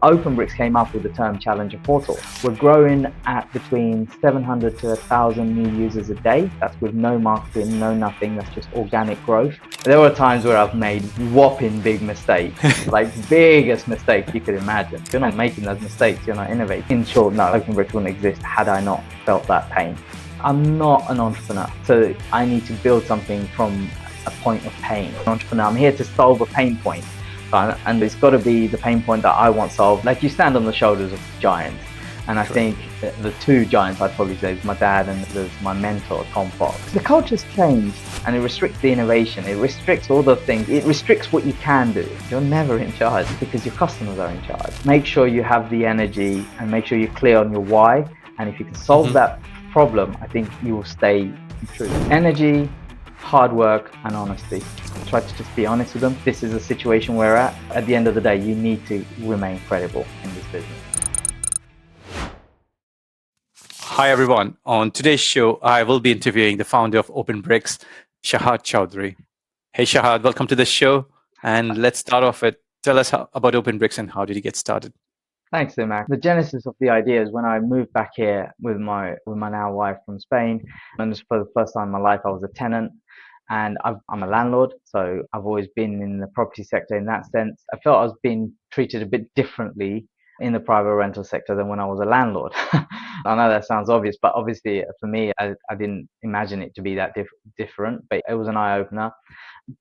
OpenBrix came up with the term Challenger Portal. We're growing at between 700 to 1,000 new users a day. That's with no marketing, no nothing. That's just organic growth. There were times where I've made whopping big mistakes, like biggest mistakes you could imagine. If you're not making those mistakes, you're not innovating. In short, no, OpenBrix wouldn't exist had I not felt that pain. I'm not an entrepreneur, so I need to build something from a point of pain. An entrepreneur, I'm here to solve a pain point. And it's got to be the pain point that I want solved. Like, you stand on the shoulders of giants. And I think the two giants I'd probably say is my dad and there's my mentor, Tom Fox. The culture's changed and it restricts the innovation. It restricts all the things. It restricts what you can do. You're never in charge because your customers are in charge. Make sure you have the energy and make sure you're clear on your why. And if you can solve that problem, I think you will stay true. Energy, hard work and honesty. Try to just be honest with them. This is a situation we're at. At the end of the day, you need to remain credible in this business. Hi, everyone. On today's show, I will be interviewing the founder of OpenBrix, Shahad Choudhury. Hey, Shahad, welcome to the show. And let's start off with, tell us about OpenBrix and how did you get started? Thanks, Simac. The genesis of the idea is when I moved back here with my now wife from Spain. And for the first time in my life, I was a tenant. And I'm a landlord, so I've always been in the property sector in that sense. I felt I was being treated a bit differently in the private rental sector than when I was a landlord. I know that sounds obvious, but obviously for me, I didn't imagine it to be that different, but it was an eye-opener.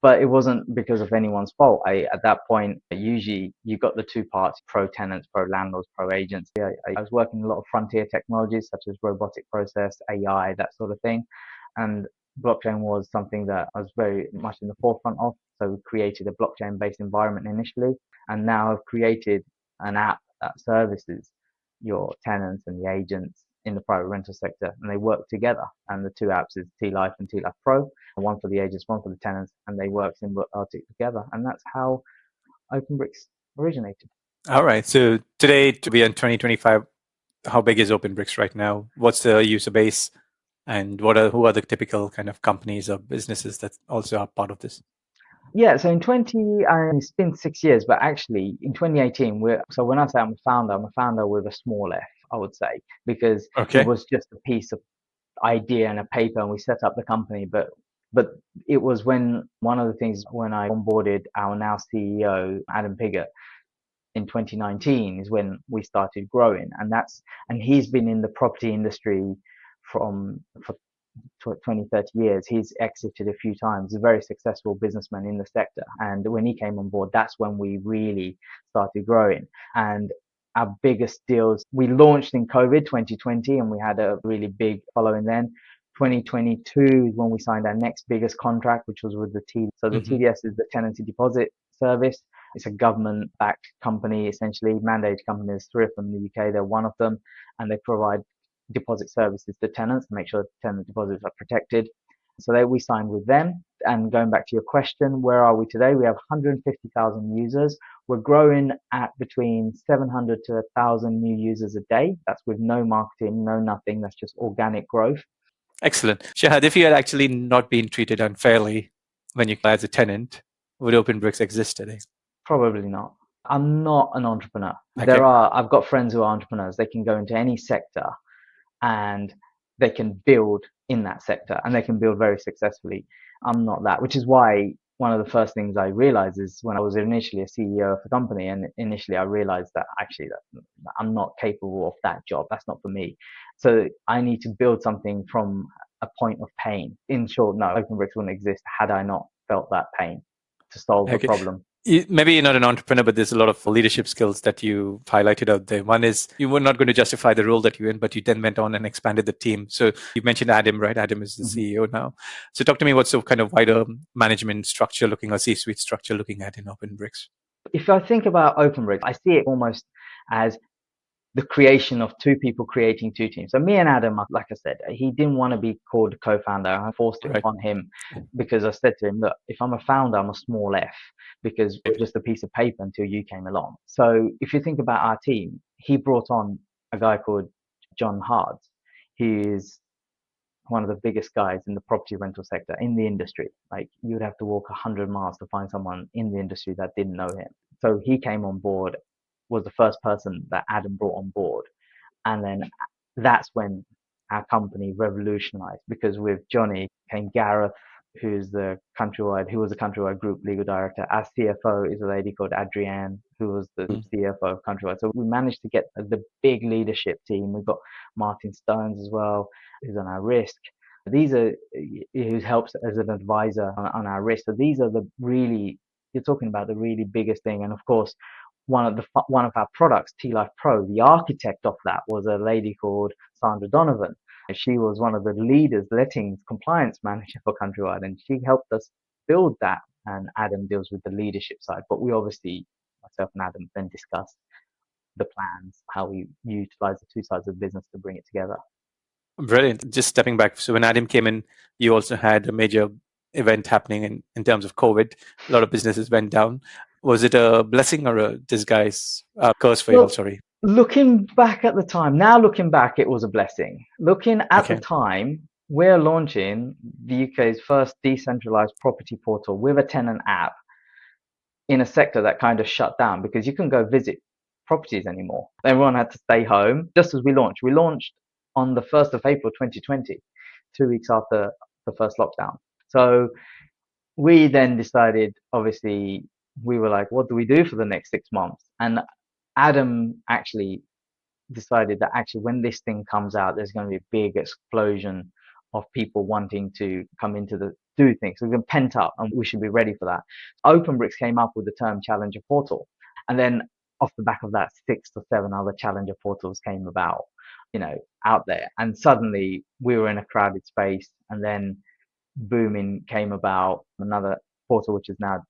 But it wasn't because of anyone's fault. At that point, usually you got the two parts, pro tenants, pro landlords, pro agents. I was working a lot of frontier technologies such as robotic process, AI, that sort of thing. And blockchain was something that I was very much in the forefront of. So we created a blockchain-based environment initially, and now I've created an app that services your tenants and the agents in the private rental sector, and they work together. And the two apps is tlyfe and tlyfe Pro, one for the agents, one for the tenants, and they work symbiotic together. And that's how OpenBrix originated. All right. So today, to be in 2025, how big is OpenBrix right now? What's the user base? And who are the typical kind of companies or businesses that also are part of this? Yeah, so it's been 6 years, but actually in 2018, so when I say I'm a founder with a small f, I would say, because it was just a piece of idea and a paper and we set up the company. But it was when one of the things when I onboarded our now CEO, Adam Piggott, in 2019 is when we started growing. And he's been in the property industry for 20, 30 years. He's exited a few times. He's a very successful businessman in the sector. And when he came on board, that's when we really started growing. And our biggest deals, we launched in COVID 2020, and we had a really big following then. 2022 is when we signed our next biggest contract, which was with the TDS. So the TDS is the tenancy deposit service. It's a government-backed company, essentially, mandated company. There's three of them in the UK. They're one of them, and they provide deposit services to tenants to make sure tenant deposits are protected. So we signed with them. And going back to your question, where are we today? We have 150,000 users. We're growing at between 700 to 1,000 new users a day. That's with no marketing, no nothing. That's just organic growth. Excellent. Shahad, if you had actually not been treated unfairly when you as a tenant, would OpenBrix exist today? Probably not. I'm not an entrepreneur. Okay. I've got friends who are entrepreneurs. They can go into any sector and they can build in that sector and they can build very successfully. I'm not that, which is why one of the first things I realized is when I was initially a CEO of a company, and initially I realized that actually that I'm not capable of that job. That's not for me. So I need to build something from a point of pain. In short, no, OpenBrix wouldn't exist had I not felt that pain to solve the problem. Maybe you're not an entrepreneur, but there's a lot of leadership skills that you highlighted out there. One is you were not going to justify the role that you're in, but you then went on and expanded the team. So you mentioned Adam, right? Adam is the CEO now. So talk to me, what's the kind of wider management structure looking, or C-suite structure looking at in OpenBrix? If I think about OpenBrix, I see it almost as the creation of two people creating two teams. So me and Adam, like I said, he didn't want to be called co-founder. I forced it upon him because I said to him, look, if I'm a founder, I'm a small f, because it was just a piece of paper until you came along. So if you think about our team, he brought on a guy called John Hard. He is one of the biggest guys in the property rental sector in the industry. Like, you'd have to walk 100 miles to find someone in the industry that didn't know him. So he came on board was the first person that Adam brought on board. And then that's when our company revolutionized, because with Johnny came Gareth, who was the Countrywide Group Legal Director. Our CFO is a lady called Adrienne, who was the CFO of Countrywide. So we managed to get the big leadership team. We've got Martin Stones as well, who's on our risk. These are who helps as an advisor on our risk. So these are the really, you're talking about the really biggest thing. And of course, one of our products, tlyfe Pro, the architect of that was a lady called Sandra Donovan. She was one of the leaders, lettings compliance manager for Countrywide, and she helped us build that. And Adam deals with the leadership side, but we obviously, myself and Adam, then discuss the plans, how we utilize the two sides of the business to bring it together. Brilliant. Just stepping back. So when Adam came in, you also had a major event happening in terms of COVID. A lot of businesses went down. Was it a blessing or a disguise, curse for you all? Sorry. Looking back at the time, now looking back, it was a blessing. Looking at the time, we're launching the UK's first decentralized property portal with a tenant app in a sector that kind of shut down because you couldn't go visit properties anymore. Everyone had to stay home just as we launched. We launched on the 1st of April 2020, 2 weeks after the first lockdown. So we then decided, obviously, we were like, what do we do for the next 6 months? And Adam actually decided that actually when this thing comes out, there's going to be a big explosion of people wanting to come into the do things. So we've been pent up and we should be ready for that. OpenBrix came up with the term Challenger Portal. And then off the back of that, 6 or 7 other Challenger Portals came about, out there. And suddenly we were in a crowded space. And then Booming came about, another portal which is now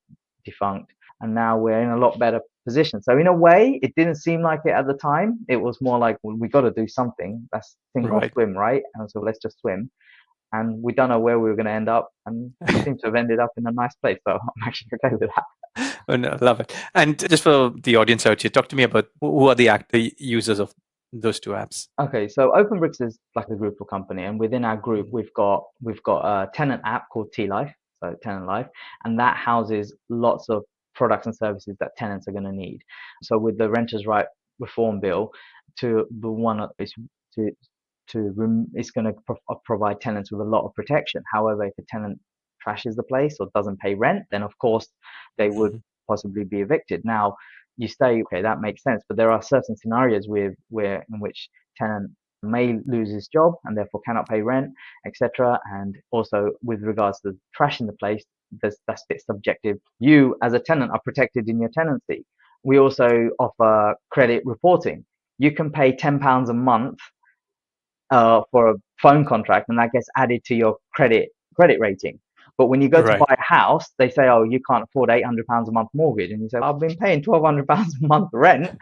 defunct. And now we're in a lot better position. So in a way, it didn't seem like it at the time. It was more like, well, we got to do something. That's sink or swim, right? And so let's just swim. And we don't know where we were going to end up, and we seem to have ended up in a nice place. So I'm actually okay with that. Oh, no, love it. And just for the audience out here, talk to me about who are the active users of those two apps. Okay, so OpenBrix is like a group of company, and within our group, we've got a tenant app called tlyfe, so Tenant Life, and that houses lots of products and services that tenants are going to need. So with the Renters' Right Reform Bill, to the one is it's going to provide tenants with a lot of protection. However, if a tenant trashes the place or doesn't pay rent, then of course they would possibly be evicted. Now, you say, okay, that makes sense, but there are certain scenarios in which tenant may lose his job and therefore cannot pay rent, etc. And also with regards to trashing the place, that's a bit subjective. You as a tenant are protected in your tenancy. We also offer credit reporting. You can pay £10 a month for a phone contract, and that gets added to your credit rating. But when you go to buy a house, they say, oh, you can't afford £800 a month mortgage. And you say, I've been paying £1,200 a month rent.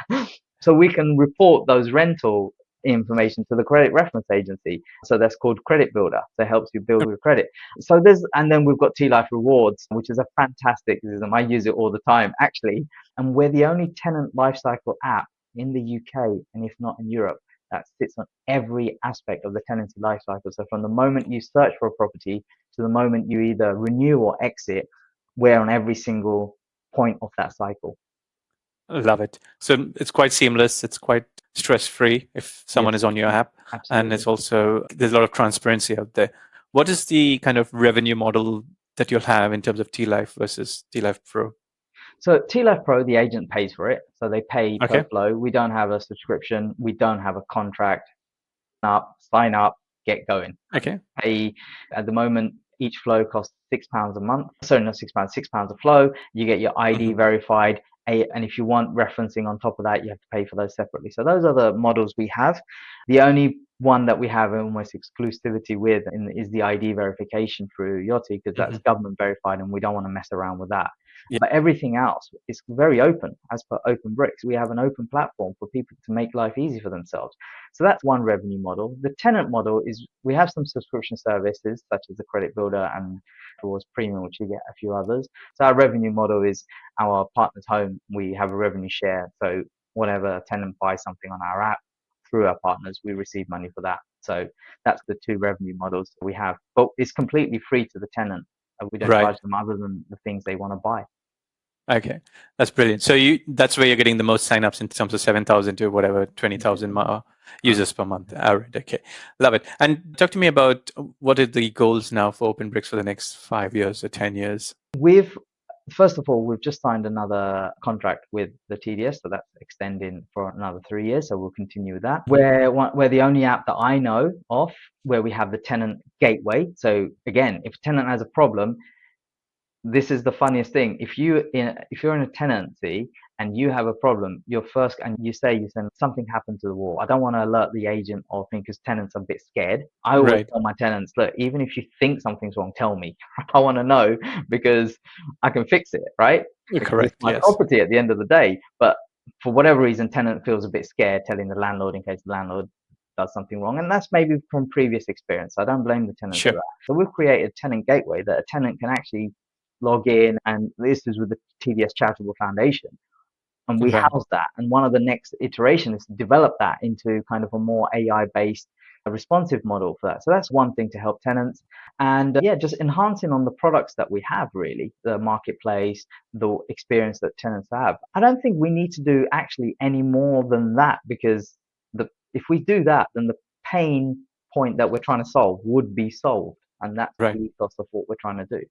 So we can report those rental information to the credit reference agency. So that's called Credit Builder. So it helps you build with credit. So and then we've got tlyfe Rewards, which is a fantastic system. I use it all the time, actually. And we're the only tenant lifecycle app in the UK, and if not in Europe, that sits on every aspect of the tenancy life cycle. So from the moment you search for a property to the moment you either renew or exit, we're on every single point of that cycle. Love it. So it's quite seamless. It's quite stress-free if someone is on your app. Absolutely. And it's also, there's a lot of transparency out there. What is the kind of revenue model that you'll have in terms of tlyfe versus tlyfe Pro? So tlyfe Pro, the agent pays for it. So they pay per flow. We don't have a subscription. We don't have a contract. Sign up, get going. Okay. At the moment, each flow costs £6 a month. Sorry, not £6, £6 a flow. You get your ID verified. And if you want referencing on top of that, you have to pay for those separately. So those are the models we have. The only one that we have almost exclusivity with is the ID verification through Yachty, because that's government verified and we don't want to mess around with that. Yeah. But everything else is very open. As per OpenBrix, we have an open platform for people to make life easy for themselves. So that's one revenue model. The tenant model is we have some subscription services such as the Credit Builder and Rewards Premium, which you get a few others. So our revenue model is our partner's home. We have a revenue share. So whenever a tenant buys something on our app through our partners, we receive money for that. So that's the two revenue models we have. But it's completely free to the tenant. We don't charge them other than the things they want to buy. Okay, that's brilliant. So that's where you're getting the most signups in terms of 7,000 to whatever 20,000 users per month. All right, okay, love it. And talk to me about what are the goals now for OpenBrix for the next 5 years or 10 years? First of all, we've just signed another contract with the TDS, so that's extending for another 3 years. So we'll continue with that. We're the only app that I know of where we have the tenant gateway. So again, if a tenant has a problem, this is the funniest thing. If you're in a tenancy and you have a problem, and you say something happened to the wall. I don't want to alert the agent or thing because tenants are a bit scared. I always tell my tenants, look, even if you think something's wrong, tell me. I want to know because I can fix it, right? Because it's my property at the end of the day. But for whatever reason, tenant feels a bit scared telling the landlord in case the landlord does something wrong. And that's maybe from previous experience. I don't blame the tenant for that. So we've created a tenant gateway that a tenant can actually log in, and this is with the TDS Charitable Foundation, and we house that. And one of the next iterations is to develop that into kind of a more AI-based responsive model for that. So that's one thing to help tenants, and just enhancing on the products that we have, really, the marketplace, the experience that tenants have. I don't think we need to do actually any more than that, because if we do that, then the pain point that we're trying to solve would be solved, and that's the ethos of what we're trying to do.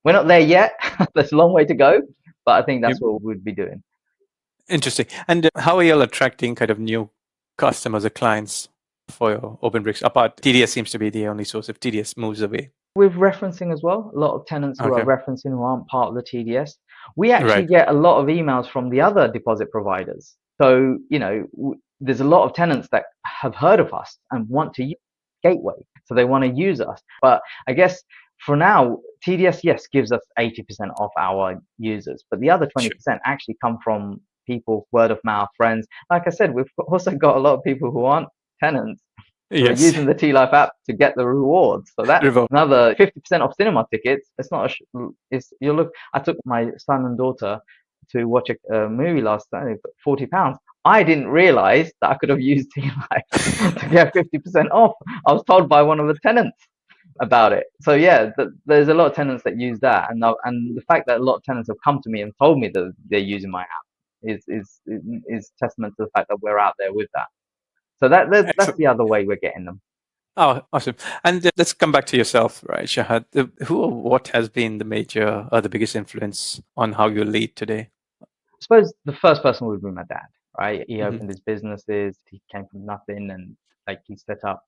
We're not there yet. There's a long way to go, but I think that's what we'd be doing. Interesting. And how are you all attracting kind of new customers or clients for your OpenBrix? Apart, TDS seems to be the only source if TDS moves away. With referencing as well, a lot of tenants who are referencing who aren't part of the TDS. We actually get a lot of emails from the other deposit providers. So, there's a lot of tenants that have heard of us and want to use Gateway. So they want to use us. But I guess for now, TDS, yes, gives us 80% off our users, but the other 20% actually come from people, word of mouth, friends. Like I said, we've also got a lot of people who aren't tenants who are using the tlyfe app to get the rewards. So that's another 50% off cinema tickets. It's not I took my son and daughter to watch a movie last Sunday for £40. I didn't realize that I could have used tlyfe to get 50% off. I was told by one of the tenants about it. So yeah, there's a lot of tenants that use that, and the fact that a lot of tenants have come to me and told me that they're using my app is testament to the fact that we're out there with that. So that's the other way we're getting them. Oh, awesome. And let's come back to yourself, right, Shahad? Who or what has been the major or the biggest influence on how you lead today? I suppose the first person would be my dad, right? He opened his businesses. He came from nothing, and he set up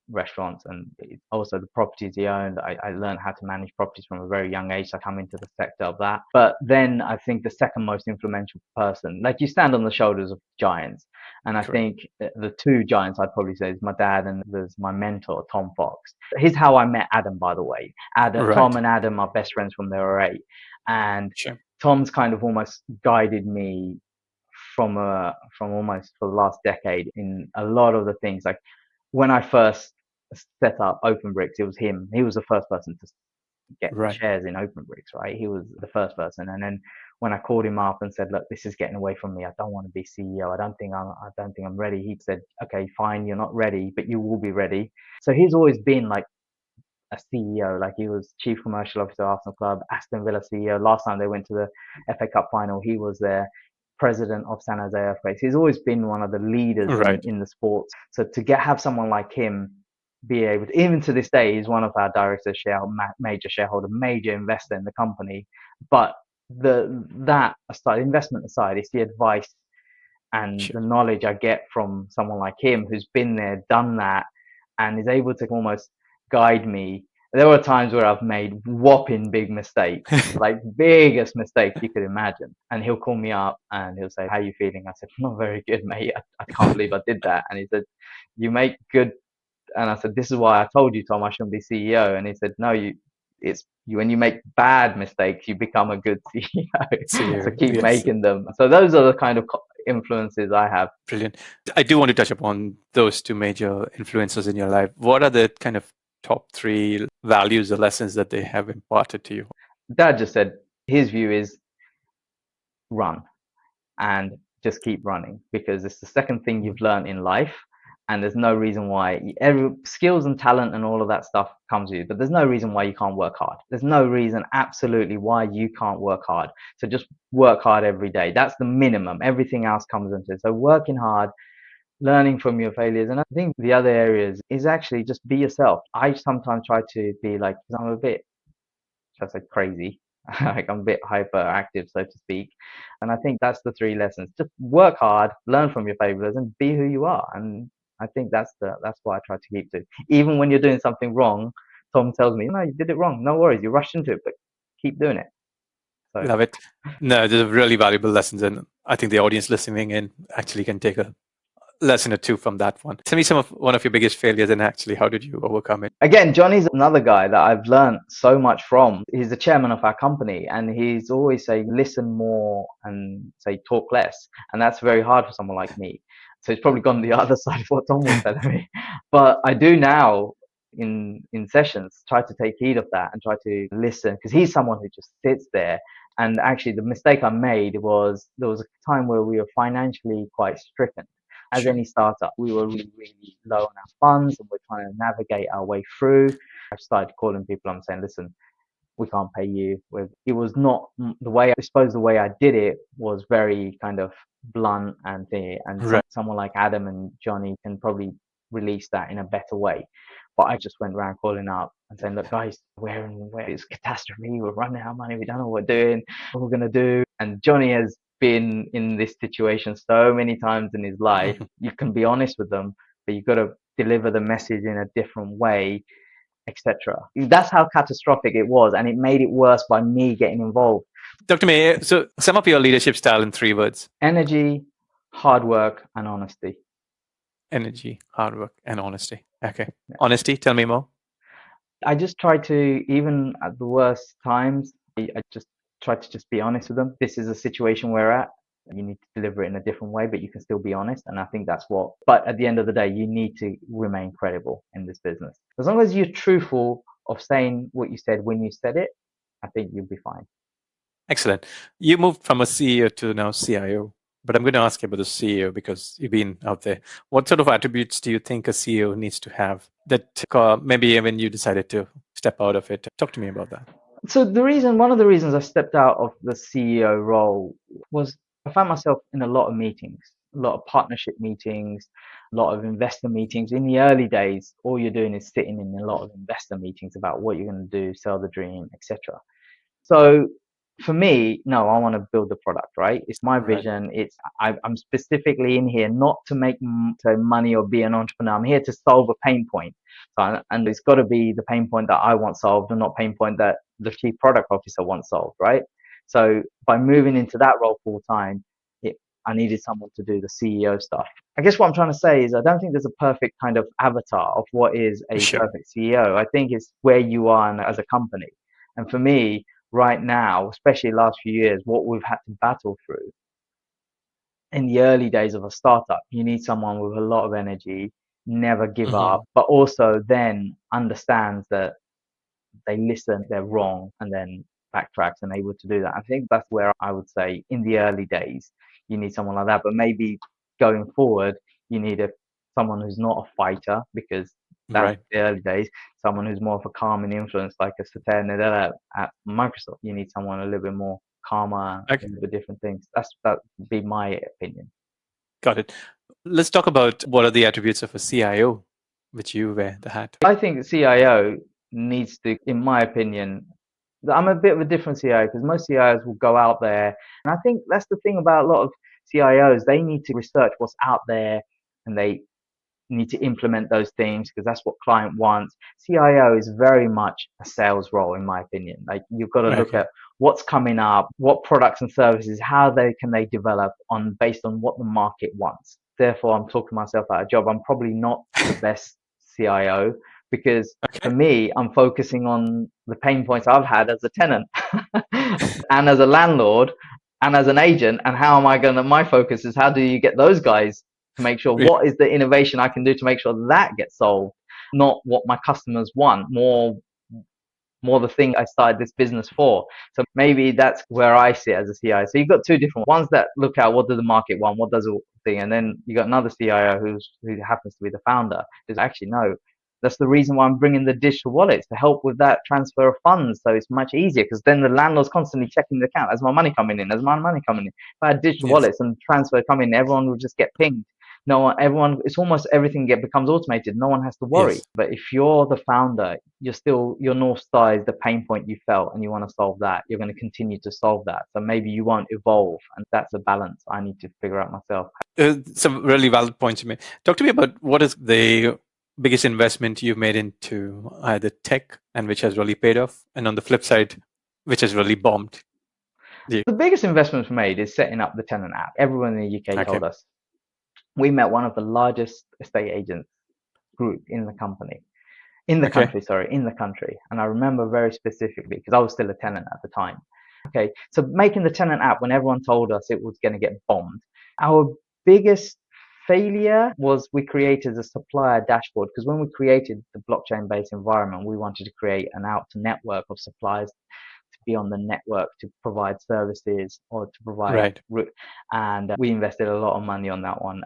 restaurants, and also the properties he owned. I learned how to manage properties from a very young age. So I come into the sector of that. But then I think the second most influential person, you stand on the shoulders of giants. And I think the two giants I'd probably say is my dad and there's my mentor, Tom Fox. Here's how I met Adam, by the way. Tom and Adam are best friends from they were 8. And Tom's kind of almost guided me from almost for the last decade in a lot of the things. Like when I first set up OpenBrix, it was him. He was the first person to get shares in OpenBrix, right? He was the first person. And then when I called him up and said, look, this is getting away from me. I don't want to be CEO. I don't think I'm ready. He said, okay, fine. You're not ready, but you will be ready. So he's always been like a CEO. Like he was chief commercial officer of Arsenal Club, Aston Villa CEO. Last time they went to the FA Cup final, he was there. President of San Jose Earthquakes. He's always been one of the leaders in the sports. So to have someone like him be able to, even to this day, he's one of our directors, major shareholder, major investor in the company. But that aside, investment aside, it's the advice and the knowledge I get from someone like him who's been there, done that, and is able to almost guide me. There were times where I've made whopping big mistakes, like biggest mistakes you could imagine. And he'll call me up and he'll say, how are you feeling? I said, not very good, mate. I can't believe I did that. And he said, you make good. And I said, this is why I told you, Tom, I shouldn't be CEO. And he said, no, when you make bad mistakes, you become a good CEO. So keep making them. So those are the kind of influences I have. Brilliant. I do want to touch upon those two major influences in your life. What are the kind of top 3 values or lessons that they have imparted to you? Dad just said his view is run and just keep running, because it's the second thing you've learned in life. And there's no reason why skills and talent and all of that stuff comes with you, but there's no reason why you can't work hard. There's no reason absolutely why you can't work hard. So just work hard every day. That's the minimum. Everything else comes into it. So working hard, learning from your failures. And I think the other areas is actually just be yourself. I sometimes try to be like, because I'm a bit, should I say, crazy. Like I'm a bit hyperactive, so to speak. And I think that's the three lessons. Just work hard, learn from your failures, and be who you are. And I think that's what I try to keep to. Even when you're doing something wrong, Tom tells me, no, you did it wrong. No worries, you rushed into it, but keep doing it. So. Love it. No, these are really valuable lessons, and I think the audience listening in actually can take a lesson or two from that one. Tell me one of your biggest failures, and actually how did you overcome it? Again, Johnny's another guy that I've learned so much from. He's the chairman of our company, and he's always saying, listen more and say talk less. And that's very hard for someone like me. So it's probably gone the other side of what Tom was telling me. But I do now in sessions try to take heed of that and try to listen, because he's someone who just sits there. And actually the mistake I made was there was a time where we were financially quite stricken. As any startup, we were really, really low on our funds and we're trying to navigate our way through. I started calling people. I'm saying, listen, we can't pay you. It was not the way, I suppose the way I did it was very kind of blunt and there. And right. Someone like Adam and Johnny can probably release that in a better way. But I just went around calling up and saying, look, guys, where it's catastrophe. We're running out of money. We don't know what we're doing. What we're going to do. And Johnny has been in this situation so many times in his life. You can be honest with them, but you've got to deliver the message in a different way, etc. That's how catastrophic it was, and it made it worse by me getting involved. Dr. May, so sum up your leadership style in 3 words. Energy, hard work, and honesty. Energy, hard work, and honesty. Okay. Yeah. Honesty, tell me more. I just try to, even at the worst times, I just try to just be honest with them. This is a situation we're at. You need to deliver it in a different way, but you can still be honest. And I think that's but at the end of the day, you need to remain credible in this business. As long as you're truthful of saying what you said when you said it, I think you'll be fine. Excellent. You moved from a CEO to now CIO, but I'm going to ask you about the CEO because you've been out there. What sort of attributes do you think a CEO needs to have that maybe when you decided to step out of it? Talk to me about that. So one of the reasons I stepped out of the CEO role was I found myself in a lot of meetings, a lot of partnership meetings, a lot of investor meetings. In the early days, all you're doing is sitting in a lot of investor meetings about what you're going to do, sell the dream, etc. So for me, no, I want to build the product, right? It's my vision. I'm specifically in here not to make money or be an entrepreneur. I'm here to solve a pain point. And it's got to be the pain point that I want solved and not pain point that the chief product officer wants solved, right? So by moving into that role full time, I needed someone to do the CEO stuff. I guess what I'm trying to say is I don't think there's a perfect kind of avatar of what is a perfect CEO. I think it's where you are as a company. And for me, right now, especially last few years, what we've had to battle through in the early days of a startup, you need someone with a lot of energy, never give up, but also then understands that they listen, they're wrong, and then backtracks and able to do that. I think that's where I would say in the early days, you need someone like that. But maybe going forward, you need someone who's not a fighter, because that's the early days. Someone who's more of a calming influence, like a Satya Nadella at Microsoft. You need someone a little bit more calmer, a little bit different things. That would be my opinion. Got it. Let's talk about what are the attributes of a CIO, which you wear the hat. I think the CIO needs to, in my opinion, I'm a bit of a different CIO because most CIOs will go out there. And I think that's the thing about a lot of CIOs. They need to research what's out there and they need to implement those things because that's what client wants. CIO is very much a sales role, in my opinion. Like you've got to look at what's coming up, what products and services, how can they develop based on what the market wants. Therefore, I'm talking myself out of a job. I'm probably not the best CIO because for me, I'm focusing on the pain points I've had as a tenant and as a landlord and as an agent. And how am I going to, my focus is how do you get those guys to make sure what is the innovation I can do to make sure that gets solved, not what my customers want, more more the thing I started this business for. So maybe that's where I sit as a CIO. So you've got two different ones that look at what does the market want, what does the thing, and then you got another CIO who happens to be the founder. Who's actually no. That's the reason why I'm bringing the digital wallets to help with that transfer of funds. So it's much easier because then the landlord's constantly checking the account. Has my money coming in? Has my money coming in? If I had digital wallets and transfer coming in, everyone would just get pinged. No one, everyone, it's almost everything becomes automated. No one has to worry. But if you're the founder, your North Star is the pain point you felt and you want to solve that. You're going to continue to solve that. So maybe you won't evolve. And that's a balance I need to figure out myself. Some really valid points you made. Talk to me about what is the biggest investment you've made into either tech and which has really paid off, and on the flip side, which has really bombed. The biggest investment we made is setting up the tenant app. Everyone in the UK told us. We met one of the largest estate agents group in the country. And I remember very specifically because I was still a tenant at the time. Okay, so making the tenant app when everyone told us it was going to get bombed. Our biggest failure was we created a supplier dashboard, because when we created the blockchain-based environment, we wanted to create an out to network of suppliers to be on the network to provide services or to provide and we invested a lot of money on that one.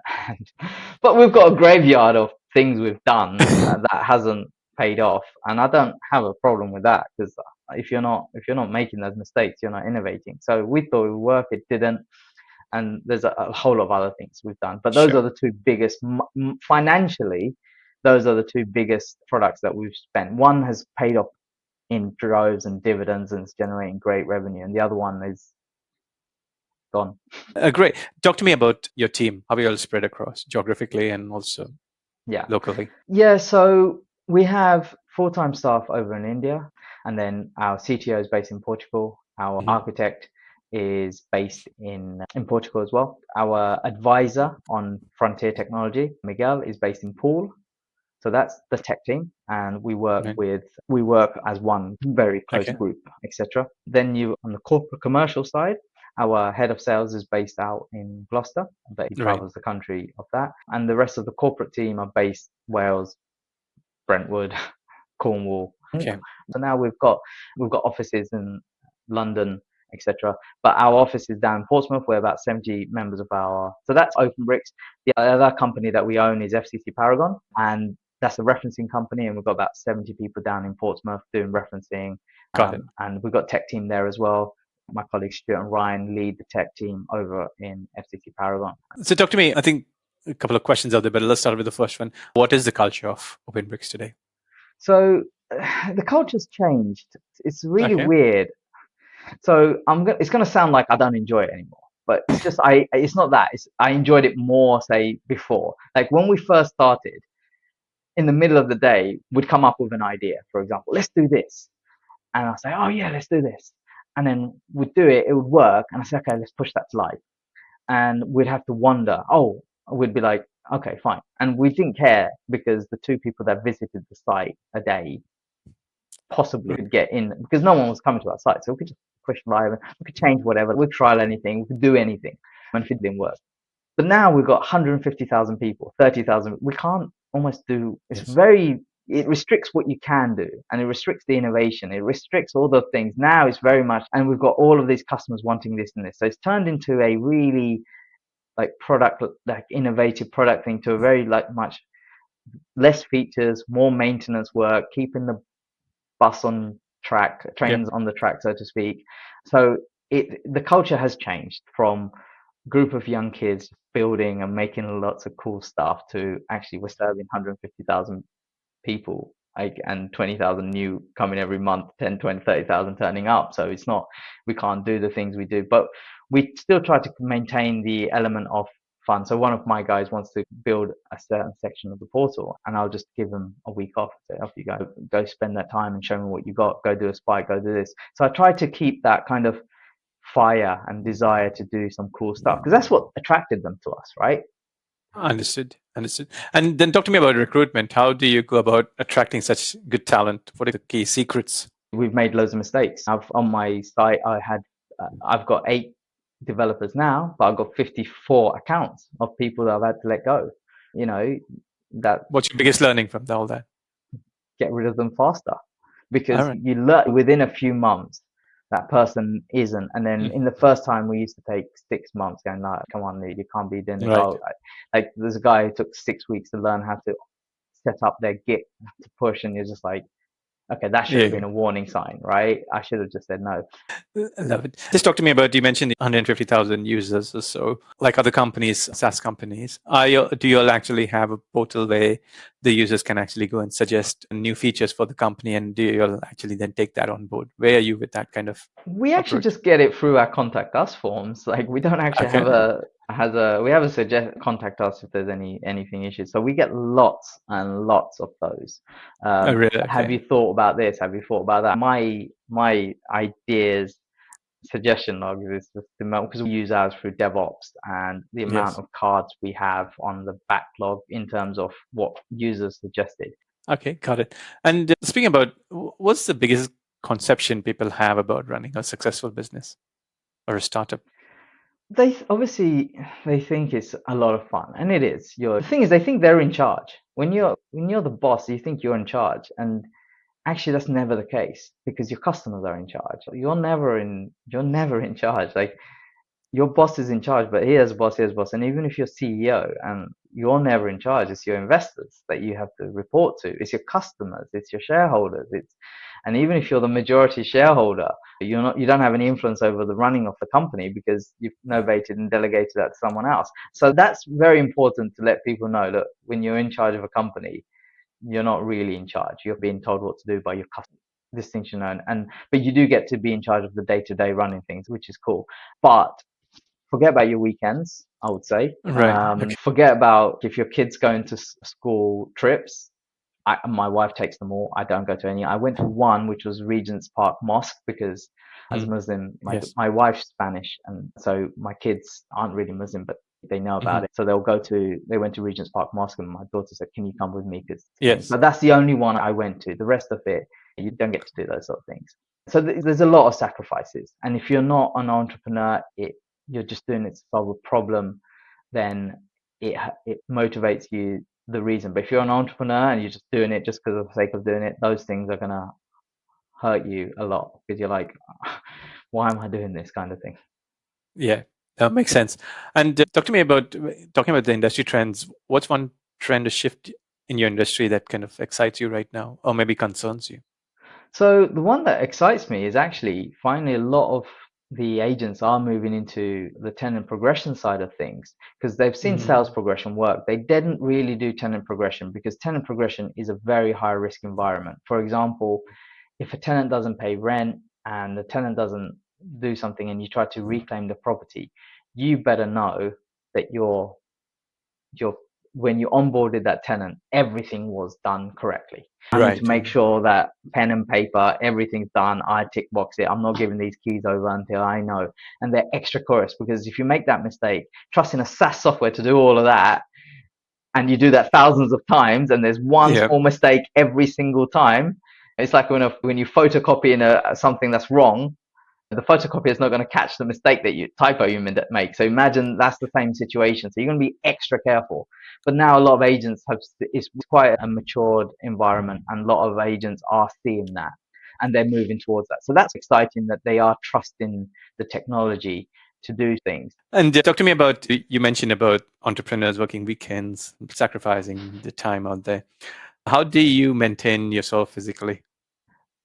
But we've got a graveyard of things we've done that hasn't paid off, and I don't have a problem with that, because if you're not making those mistakes, you're not innovating. So we thought it would work, it didn't, and there's a whole lot of other things we've done, but those are the two biggest financially. Those are the two biggest products that we've spent. One has paid off in droves and dividends and it's generating great revenue, and the other one is gone. Great. Talk to me about your team. How are you all spread across geographically and also locally? So we have full-time staff over in India, and then our CTO is based in Portugal. Our architect is based in Portugal as well. Our advisor on frontier technology, Miguel, is based in Poole. So that's the tech team, and we work as one very close group, etc. Then on the corporate commercial side, our head of sales is based out in Gloucester, but he travels the country of that. And the rest of the corporate team are based Wales, Brentwood, Cornwall. So now we've got offices in London, etc. But our office is down in Portsmouth. We're about 70 members of so that's OpenBrix. The other company that we own is FCC Paragon, and that's a referencing company, and we've got about 70 people down in Portsmouth doing referencing. And we've got tech team there as well. My colleagues Stuart and Ryan lead the tech team over in FCC Paragon. So talk to me, I think a couple of questions out there, but let's start with the first one. What is the culture of OpenBrix today? So the culture's changed. It's really weird. So it's going to sound like I don't enjoy it anymore, but it's just, it's not that. I enjoyed it more, say, before. Like when we first started, in the middle of the day, we'd come up with an idea. For example, let's do this. And I'll say, oh yeah, let's do this. And then we'd do it, it would work. And I say, okay, let's push that to live. And we'd have to wonder, we'd be like, okay, fine. And we didn't care, because the two people that visited the site a day possibly could get in, because no one was coming to our site. So we could just push live, and we could change whatever, we'd trial anything, we could do anything. And if it didn't work. But now we've got 150,000 people, 30,000. We can't almost do, it restricts what you can do, and it restricts the innovation. It restricts all the things. Now it's very much, and we've got all of these customers wanting this and this. So it's turned into a really innovative product thing, to a very much less features, more maintenance work, keeping the bus on track, trains on the track, so to speak. So the culture has changed from group of young kids building and making lots of cool stuff to actually we're serving 150,000 people, and 20,000 new coming every month, 10, 20, 30,000 turning up. So it's not, we can't do the things we do, but we still try to maintain the element of fun. So one of my guys wants to build a certain section of the portal, and I'll just give them a week off. Say, off you go spend that time and show me what you got. Go do a spike, go do this. So I try to keep that kind of fire and desire to do some cool stuff, because that's what attracted them to us, right? Understood. And then talk to me about recruitment. How do you go about attracting such good talent? What are the key secrets? We've made loads of mistakes. On my site, I've got 8 developers now, but I've got 54 accounts of people that I've had to let go. What's your biggest learning from all that? Get rid of them faster. because you learn within a few months that person isn't. And then in the first time, we used to take 6 months going, like, come on, dude, you can't be doing this. Like there's a guy who took 6 weeks to learn how to set up their Git to push, and you're just like, okay, that should have been a warning sign, right? I should have just said no. I love it. Just talk to me about, you mentioned 150,000 users or so, like other companies, SaaS companies. Do you all actually have a portal where the users can actually go and suggest new features for the company, and do you all actually then take that on board? Where are you with that kind of We actually just get it through our contact us forms. Like we don't actually we have a suggest contact us if there's anything issues. So we get lots and lots of those. Have you thought about this? Have you thought about that? My ideas suggestion log is just the amount, because we use ours through DevOps, and the amount of cards we have on the backlog in terms of what users suggested. Okay, got it. And speaking about, what's the biggest conception people have about running a successful business or a startup? They think it's a lot of fun, and it is. The thing is, they think they're in charge. When you're the boss, you think you're in charge, and actually that's never the case, because your customers are in charge. You're never in charge. Like, your boss is in charge, but here's boss, and even if you're CEO, and you're never in charge, it's your investors that you have to report to, it's your customers, it's your shareholders, and even if you're the majority shareholder, you don't have any influence over the running of the company, because you've novated and delegated that to someone else. So that's very important to let people know that when you're in charge of a company, you're not really in charge. You're being told what to do by your customers. Distinction known, but you do get to be in charge of the day-to-day running things, which is cool. But forget about your weekends, I would say. Forget about if your kids going to school trips. My wife takes them all. I don't go to any. I went to one, which was Regent's Park Mosque, because as a Muslim, my wife's Spanish, and so my kids aren't really Muslim, but they know about it. So they went to Regent's Park Mosque, and my daughter said, "Can you come with me?" But that's the only one I went to. The rest of it, you don't get to do those sort of things. So there's a lot of sacrifices, and if you're not an entrepreneur, you're just doing it to solve a problem, then it motivates you, the reason. But if you're an entrepreneur and you're just doing it just because of the sake of doing it, those things are gonna hurt you a lot, because you're like, why am I doing this, kind of thing. Yeah, that makes sense. And talking about the industry trends, what's one trend or shift in your industry that kind of excites you right now, or maybe concerns you? So the one that excites me is actually finally a lot of the agents are moving into the tenant progression side of things, because they've seen sales progression work. They didn't really do tenant progression, because tenant progression is a very high risk environment. For example, if a tenant doesn't pay rent and the tenant doesn't do something and you try to reclaim the property, you better know that when you onboarded that tenant, everything was done correctly. I need to make sure that pen and paper, everything's done. I tick box it. I'm not giving these keys over until I know. And they're extra cautious, because if you make that mistake, trusting a SaaS software to do all of that, and you do that thousands of times, and there's one small mistake every single time, it's like when you photocopy something that's wrong, the photocopier is not going to catch the mistake typo you make. So imagine that's the same situation. So you're going to be extra careful. But now a lot of agents it's quite a matured environment, and a lot of agents are seeing that, and they're moving towards that. So that's exciting, that they are trusting the technology to do things. And talk to me about, you mentioned about entrepreneurs working weekends, sacrificing the time out there. How do you maintain yourself physically?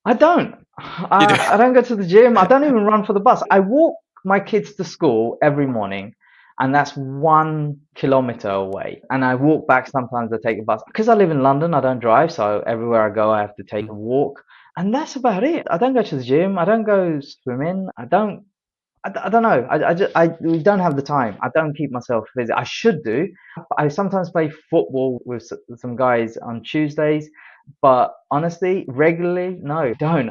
I don't. I don't go to the gym. I don't even run for the bus. I walk my kids to school every morning, and that's 1 kilometer away. And I walk back. Sometimes I take a bus, because I live in London. I don't drive, so everywhere I go, I have to take a walk, and that's about it. I don't go to the gym. I don't go swimming. I don't know. We don't have the time. I don't keep myself busy. I should do. I sometimes play football with some guys on Tuesdays, but honestly, regularly, no, don't.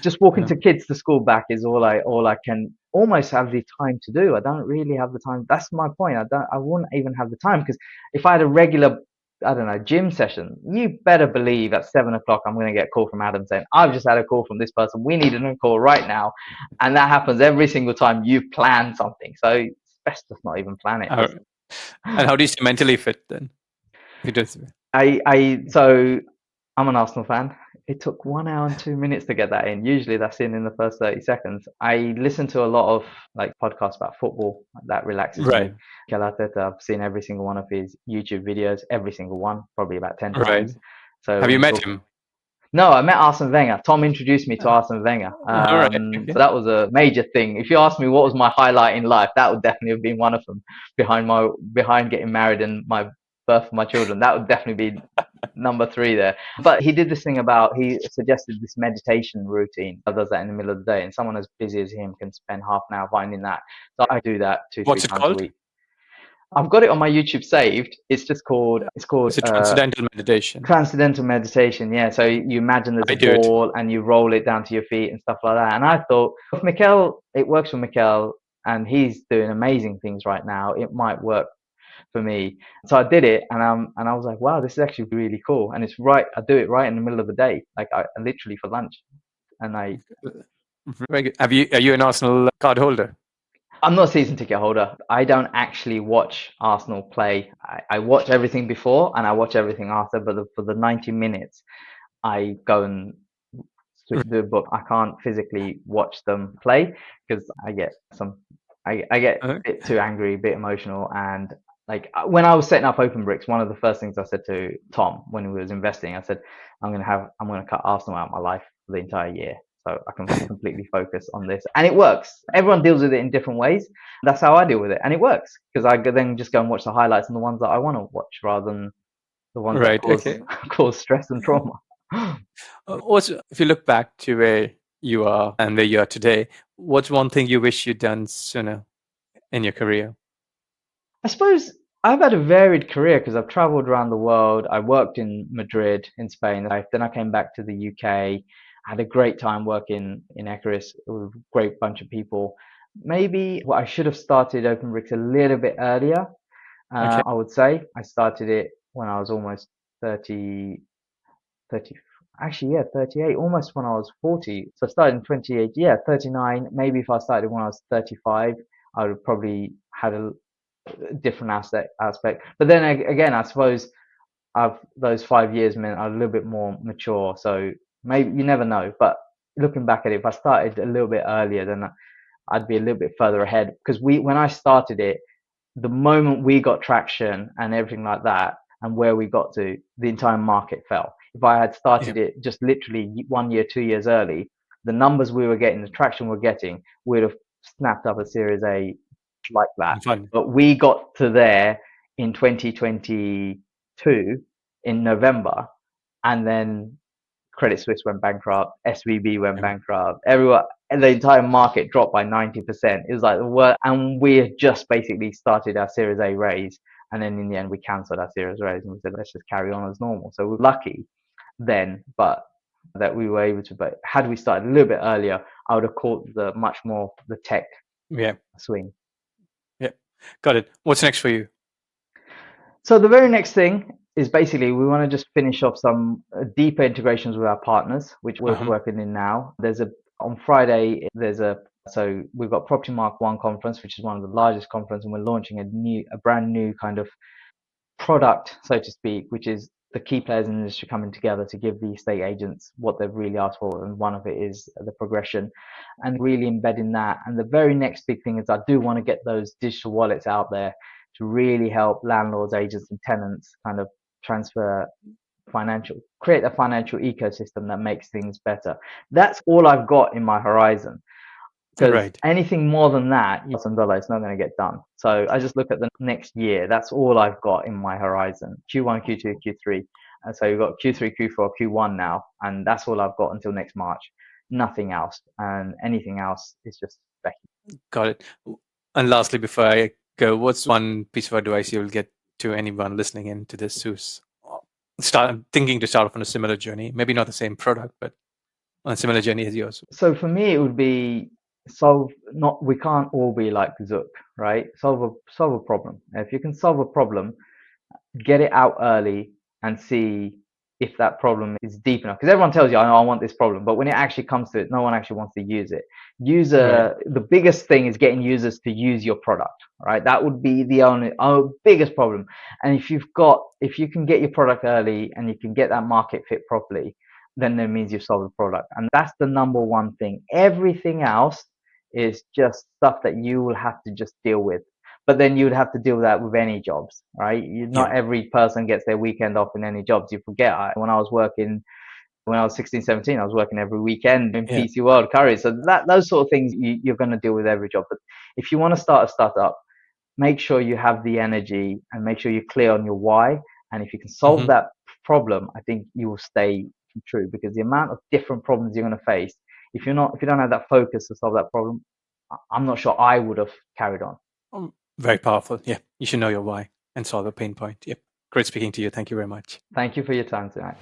Just walking to kids to school back is all I can almost have the time to do. I don't really have the time. That's my point. I wouldn't even have the time, because if I had a regular, I don't know, gym session, you better believe at 7 o'clock I'm going to get a call from Adam saying, "I've just had a call from this person. We need a call right now." And that happens every single time you've planned something. So it's best to not even plan it. And how do you stay mentally fit then? So I'm an Arsenal fan. It took 1 hour and 2 minutes to get that in. Usually that's in the first 30 seconds. I listen to a lot of like podcasts about football. That relaxes me. Right. I've seen every single one of his YouTube videos, every single one, probably about 10 Right. times. So Have when you he met talks, him? no, I met Arsene Wenger. Tom introduced me to Arsene Wenger. All right. So Okay. that was a major thing. If you ask me what was my highlight in life, that would definitely have been one of them. Behind getting married and my birth of my children, that would definitely be number three there. But he did this thing about, he suggested this meditation routine. He does that in the middle of the day, and someone as busy as him can spend half an hour finding that. So I do that two, three What's it times a called? week. I've got it on my YouTube saved. It's just called It's a transcendental meditation. transcendental meditation. Yeah. So you imagine there's I a do it. ball and you roll it down to your feet and stuff like that. And I thought, if Mikel, it works for Mikel and he's doing amazing things right now, it might work for me. So I did it, and I was like, wow, this is actually really cool. And it's right, I do it right in the middle of the day, like I literally for lunch. And Very good. Are you an Arsenal card holder? I'm not a season ticket holder. I don't actually watch Arsenal play. I watch everything before and I watch everything after, but for the 90 minutes, I go and do a book. I can't physically watch them play because I get a bit too angry, a bit emotional, and like when I was setting up OpenBrix, one of the first things I said to Tom when we was investing, I said, I'm gonna cut Arsenal out of my life for the entire year, so I can completely focus on this, and it works. Everyone deals with it in different ways. That's how I deal with it, and it works because I then just go and watch the highlights and the ones that I want to watch rather than the ones that Right. Okay. cause stress and trauma. Also, if you look back to where you are and where you are today, what's one thing you wish you'd done sooner in your career? I suppose I've had a varied career because I've traveled around the world. I worked in Madrid, in Spain. Then I came back to the UK. I had a great time working in Icarus with a great bunch of people. Maybe I should have started OpenBricks a little bit earlier. Okay. I would say I started it when I was almost 30, 30, actually, yeah, 38, almost when I was 40. So I started in 28, yeah, 39. Maybe if I started when I was 35, I would have probably had a different aspect. But then again, I suppose I've those 5 years meant I'm a little bit more mature. So maybe you never know. But looking back at it, if I started a little bit earlier, then I'd be a little bit further ahead. Because when I started it, the moment we got traction and everything like that, and where we got to, the entire market fell. If I had Yeah. started it just literally 1 year, 2 years early, the numbers we were getting, the traction we're getting, would have snapped up a Series A like that. Fun. But we got to there in 2022 in November, and then Credit Suisse went bankrupt, SVB went Yeah. bankrupt, everyone, the entire market dropped by 90%. It was like, what? And we had just basically started our Series A raise. And then in the end, we cancelled our Series raise and we said, let's just carry on as normal. So we're lucky then, but that we were able to. But had we started a little bit earlier, I would have caught much more the tech Yeah. swing. Yeah. Got it. What's next for you? So the very next thing is basically we want to just finish off some deeper integrations with our partners, which we're working in now. On Friday so we've got Property Mark One conference, which is one of the largest conferences, and we're launching a brand new kind of product, so to speak, which is the key players in the industry coming together to give the estate agents what they've really asked for. And one of it is the progression and really embedding that. And the very next big thing is I do want to get those digital wallets out there to really help landlords, agents, and tenants kind of create a financial ecosystem that makes things better. That's all I've got in my horizon. Because Right. anything more than that, $1,000, it's not going to get done. So I just look at the next year. That's all I've got in my horizon. Q1, Q2, Q3. And so you've got Q3, Q4, Q1 now. And that's all I've got until next March. Nothing else. And anything else is just speculation. Got it. And lastly, before I go, what's one piece of advice you'll get to anyone listening in to this who's thinking to start off on a similar journey? Maybe not the same product, but on a similar journey as yours. So for me, it would be we can't all be like Zook, right? Solve a problem. If you can solve a problem, get it out early and see if that problem is deep enough. Because everyone tells you, I want this problem, but when it actually comes to it, no one actually wants to use it. Right. The biggest thing is getting users to use your product, right? That would be our biggest problem. And if you can get your product early and you can get that market fit properly, then it means you've solved the product. And that's the number one thing. Everything else is just stuff that you will have to just deal with. But then you would have to deal with that with any jobs, right? Not every person gets their weekend off in any jobs. You forget, when I was 16, 17, I was working every weekend in PC World, Curry. So those sort of things you're going to deal with every job. But if you want to start a startup, make sure you have the energy and make sure you're clear on your why. And if you can solve that problem, I think you will stay true, because the amount of different problems you're going to face, if you don't have that focus to solve that problem, I'm not sure I would have carried on. Very powerful. Yeah. You should know your why and solve a pain point. Yep. Great speaking to you. Thank you very much. Thank you for your time tonight.